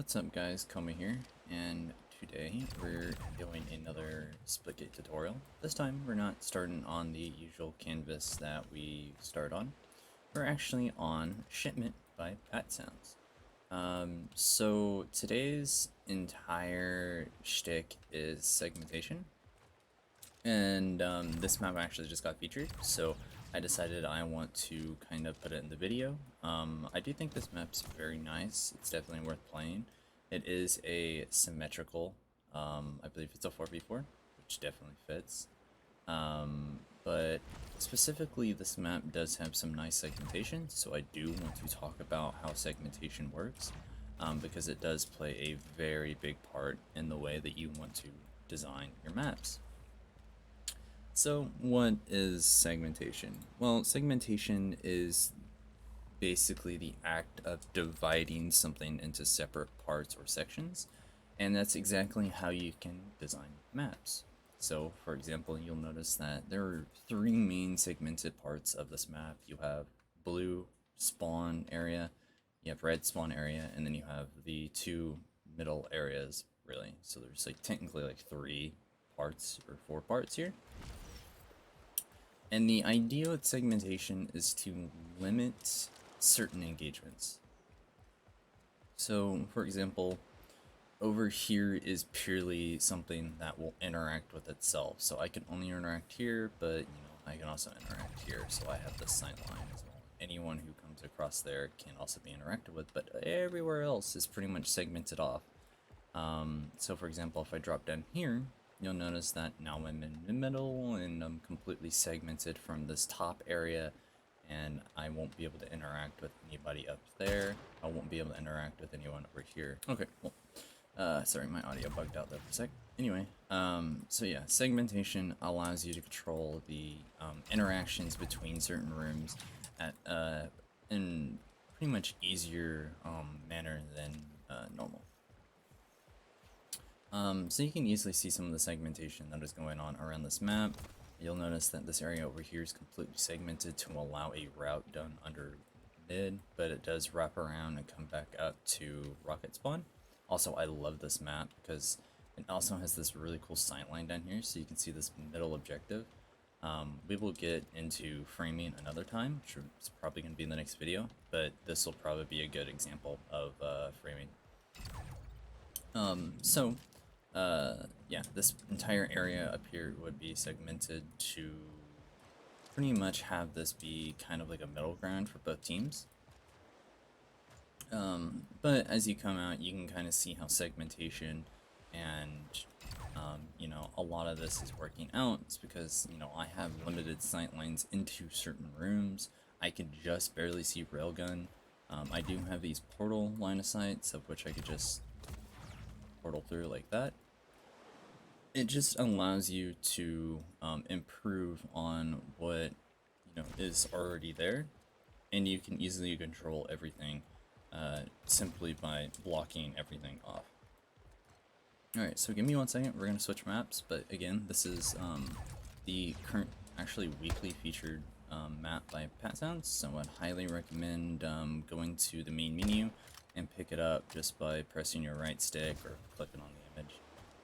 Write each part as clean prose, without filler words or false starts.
What's up guys, Koma here, and today we're doing another Splitgate tutorial. This time we're not starting on the usual canvas that we start on. We're actually on Shipment by Pat Sounds. So today's entire shtick is segmentation. And this map actually just got featured, so I decided I want to kind of put it in the video. I do think this map's very nice. It's definitely worth playing. It is a symmetrical, I believe it's a 4v4, which definitely fits. But specifically this map does have some nice segmentation, so I do want to talk about how segmentation works, because it does play a very big part in the way that you want to design your maps. So what is segmentation? Well, segmentation is basically the act of dividing something into separate parts or sections, and that's exactly how you can design maps. So for example, you'll notice that there are three main segmented parts of this map. You have blue spawn area, you have red spawn area, and then you have the two middle areas, really. So there's like technically like three parts or four parts here. And the idea with segmentation is to limit certain engagements. So, for example, over here is purely something that will interact with itself. So I can only interact here, but I can also interact here. So I have this sight line as well. Anyone who comes across there can also be interacted with, but everywhere else is pretty much segmented off. So for example, if I drop down here, you'll notice that now I'm in the middle and I'm completely segmented from this top area, and I won't be able to interact with anybody up there. I won't be able to interact with anyone over here. Okay, well, sorry, my audio bugged out there for a sec. Anyway, so yeah, segmentation allows you to control the interactions between certain rooms at in pretty much easier manner than normal. So you can easily see some of the segmentation that is going on around this map. You'll notice that this area over here is completely segmented to allow a route done under mid, but it does wrap around and come back up to rocket spawn. Also, I love this map because it also has this really cool sight line down here, so you can see this middle objective. We will get into framing another time, which is probably going to be in the next video, but this will probably be a good example of framing. Yeah, this entire area up here would be segmented to pretty much have this be kind of like a middle ground for both teams. But as you come out, you can kind of see how segmentation and, a lot of this is working out. It's because, I have limited sight lines into certain rooms. I can just barely see railgun. I do have these portal line of sights, of which I could just portal through like that. It just allows you to improve on what is already there, and you can easily control everything simply by blocking everything off. Alright, so give me 1 second, we're going to switch maps, but again, this is the current, actually weekly featured map by Pat Sounds, so I'd highly recommend going to the main menu and pick it up just by pressing your right stick or clicking on the image.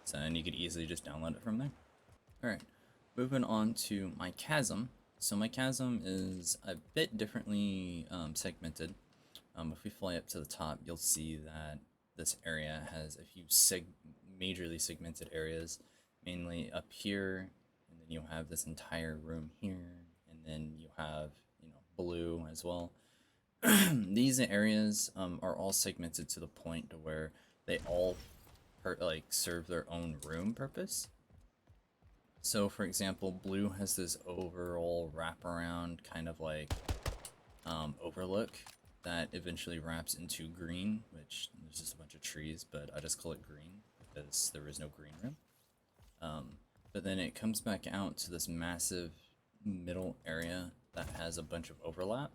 So, and you could easily just download it from there. Alright, moving on to my Chasm. So my Chasm is a bit differently segmented. If we fly up to the top, you'll see that this area has a few majorly segmented areas, mainly up here, and then you'll have this entire room here, and then you have, blue as well. These areas are all segmented to the point to where they all serve their own room purpose. So for example, blue has this overall wraparound kind of like overlook that eventually wraps into green, which there's just a bunch of trees, but I just call it green because there is no green room. But then it comes back out to this massive middle area that has a bunch of overlap.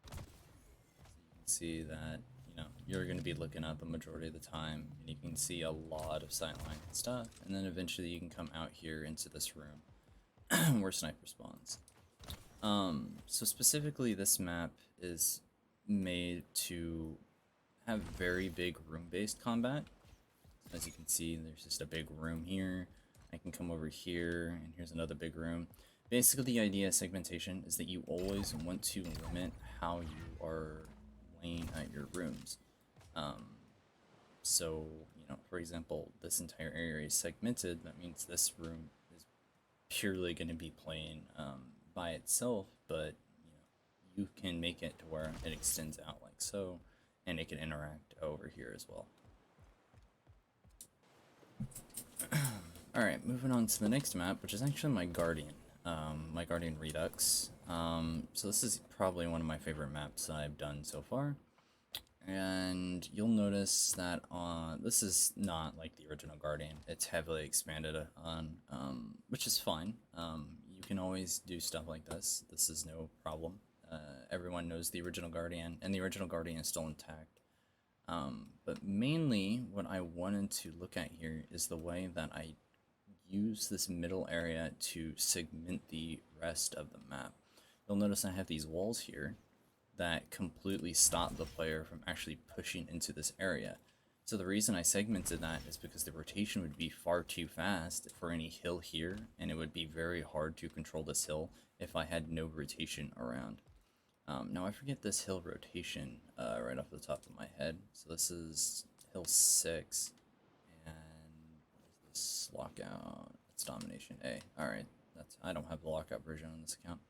So you can see that you're going to be looking up a majority of the time, and you can see a lot of sightline and stuff, and then eventually you can come out here into this room where sniper spawns. So specifically this map is made to have very big room-based combat. As you can see, there's just a big room here. I can come over here, and here's another big room. Basically, the idea of segmentation is that you always want to limit how you are laying out your rooms. So, you know, for example, this entire area is segmented. That means this room is purely going to be playing by itself, but you can make it to where it extends out like so, and it can interact over here as well. Alright, moving on to the next map, which is actually my Guardian Redux. So this is probably one of my favorite maps that I've done so far. And you'll notice that this is not like the original Guardian. It's heavily expanded on, which is fine. You can always do stuff like this. This is no problem. Everyone knows the original Guardian, and the original Guardian is still intact. But mainly what I wanted to look at here is the way that I use this middle area to segment the rest of the map. You'll notice I have these walls here that completely stop the player from actually pushing into this area. So the reason I segmented that is because the rotation would be far too fast for any hill here, and it would be very hard to control this hill if I had no rotation around. Now I forget this hill rotation right off the top of my head. So this is hill 6, and what is this lockout? It's domination A. Alright, I don't have the lockout version on this account.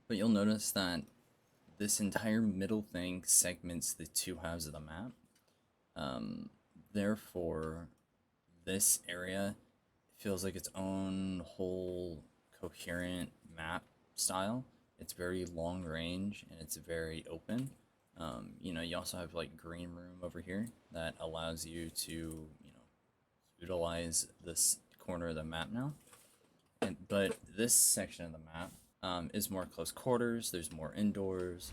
But you'll notice that this entire middle thing segments the two halves of the map. Therefore, this area feels like its own whole coherent map style. It's very long range and it's very open. You know, you also have like green room over here that allows you to, utilize this corner of the map now. But this section of the map is more close quarters. There's more indoors.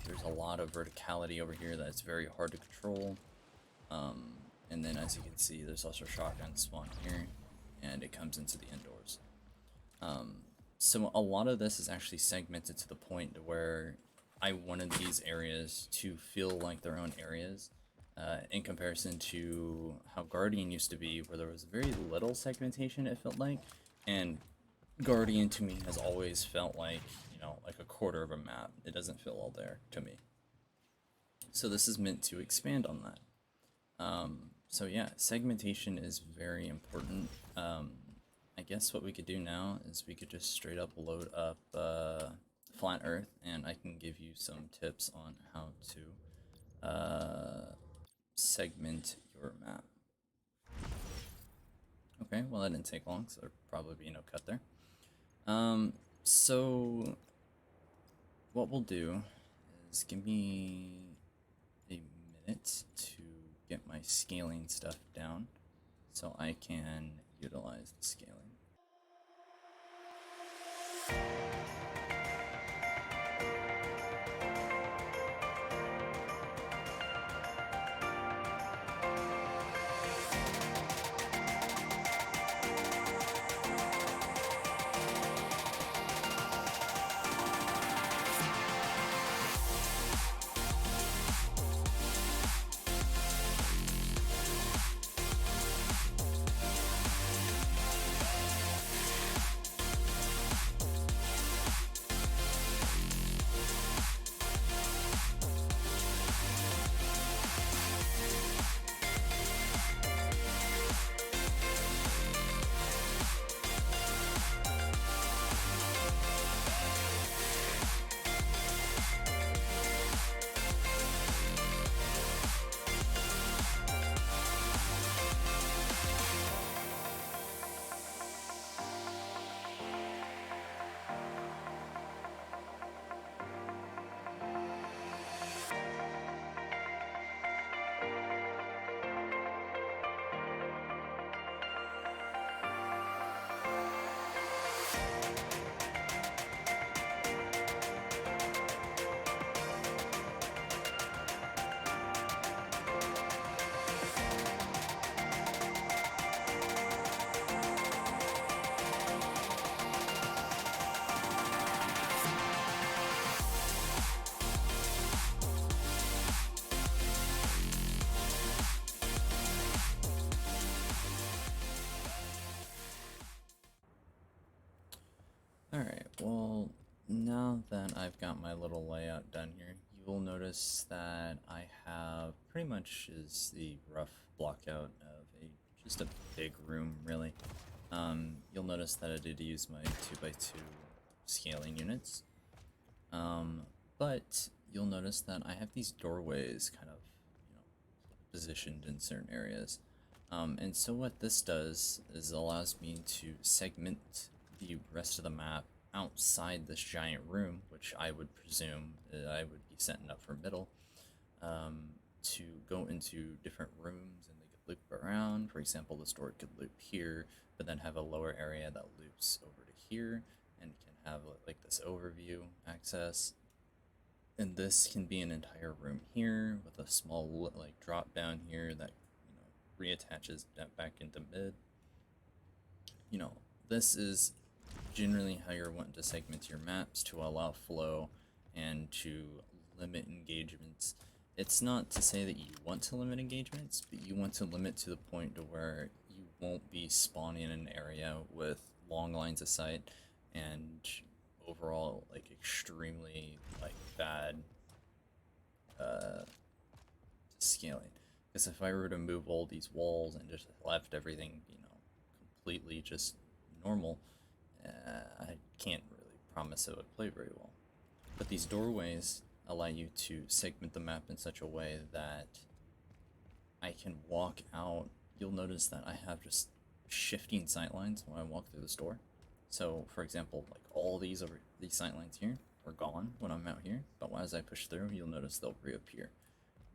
There's a lot of verticality over here that's very hard to control. And then as you can see, there's also shotgun spawn here, and it comes into the indoors. So a lot of this is actually segmented to the point where I wanted these areas to feel like their own areas, in comparison to how Guardian used to be, where there was very little segmentation, it felt like, and Guardian to me has always felt like, like a quarter of a map. It doesn't feel all there to me. So this is meant to expand on that. So yeah, segmentation is very important. I guess what we could do now is we could just straight up load up Flat Earth, and I can give you some tips on how to segment your map. Okay, well that didn't take long, so there'll probably be no cut there. So what we'll do is give me a minute to get my scaling stuff down so I can utilize the scaling. Well, now that I've got my little layout done here, you will notice that I have pretty much is the rough block out of just a big room, really. You'll notice that I did use my 2x2 scaling units, but you'll notice that I have these doorways kind of, positioned in certain areas. And so what this does is allows me to segment the rest of the map outside this giant room, which I would presume that I would be setting up for middle, to go into different rooms and they could loop around. For example, this door could loop here, but then have a lower area that loops over to here and can have like this overview access. And this can be an entire room here with a small like drop down here that reattaches that back into mid. This is generally how you're wanting to segment your maps to allow flow and to limit engagements. It's not to say that you want to limit engagements, but you want to limit to the point to where you won't be spawning in an area with long lines of sight and overall like extremely like bad scaling. Because if I were to move all these walls and just left everything completely just normal, I can't really promise it would play very well. But these doorways allow you to segment the map in such a way that I can walk out. You'll notice that I have just shifting sightlines when I walk through this door. So for example, like all these sightlines here are gone when I'm out here, but as I push through, you'll notice they'll reappear.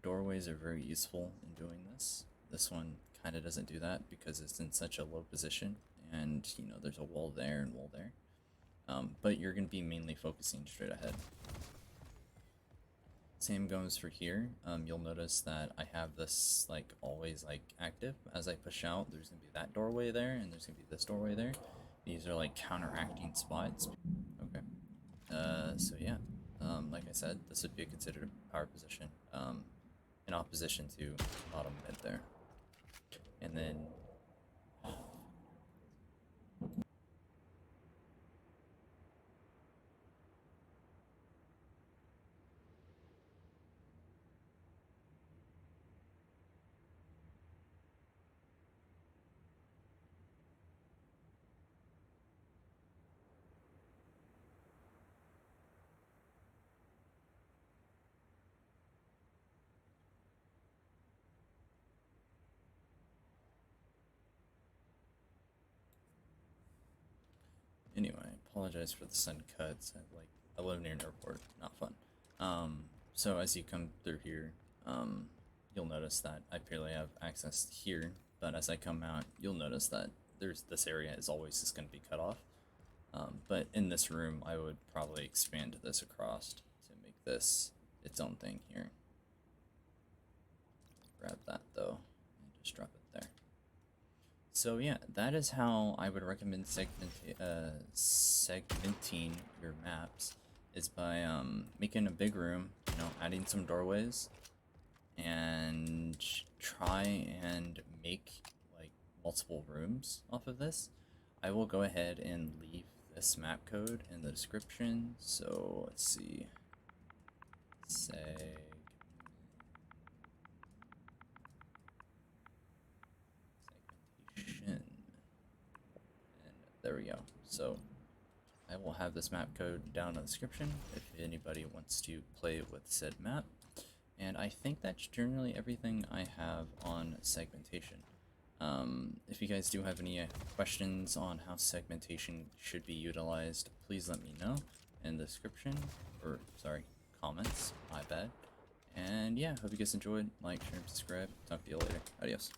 Doorways are very useful in doing this. This one kind of doesn't do that because it's in such a low position, and there's a wall there and wall there. But you're going to be mainly focusing straight ahead. Same goes for here. You'll notice that I have this like always like active. As I push out, there's going to be that doorway there, and there's going to be this doorway there. These are like counteracting spots. Okay. So yeah, like I said, this would be considered a power position. In opposition to bottom mid there. And then anyway, I apologize for the sun cuts. I live near an airport, not fun. So as you come through here, you'll notice that I purely have access here, but as I come out, you'll notice that this area is always just going to be cut off. But in this room, I would probably expand this across to make this its own thing here. Grab that though, and just drop it there. So yeah, that is how I would recommend segmenting your maps, is by making a big room, adding some doorways, and try and make like multiple rooms off of this. I will go ahead and leave this map code in the description. So let's see, segmentation. And there we go. So I will have this map code down in the description if anybody wants to play with said map. And I think that's generally everything I have on segmentation. If you guys do have any questions on how segmentation should be utilized, please let me know in the description, or sorry, comments, my bad. And yeah, hope you guys enjoyed. Like, share, and subscribe. Talk to you later. Adios.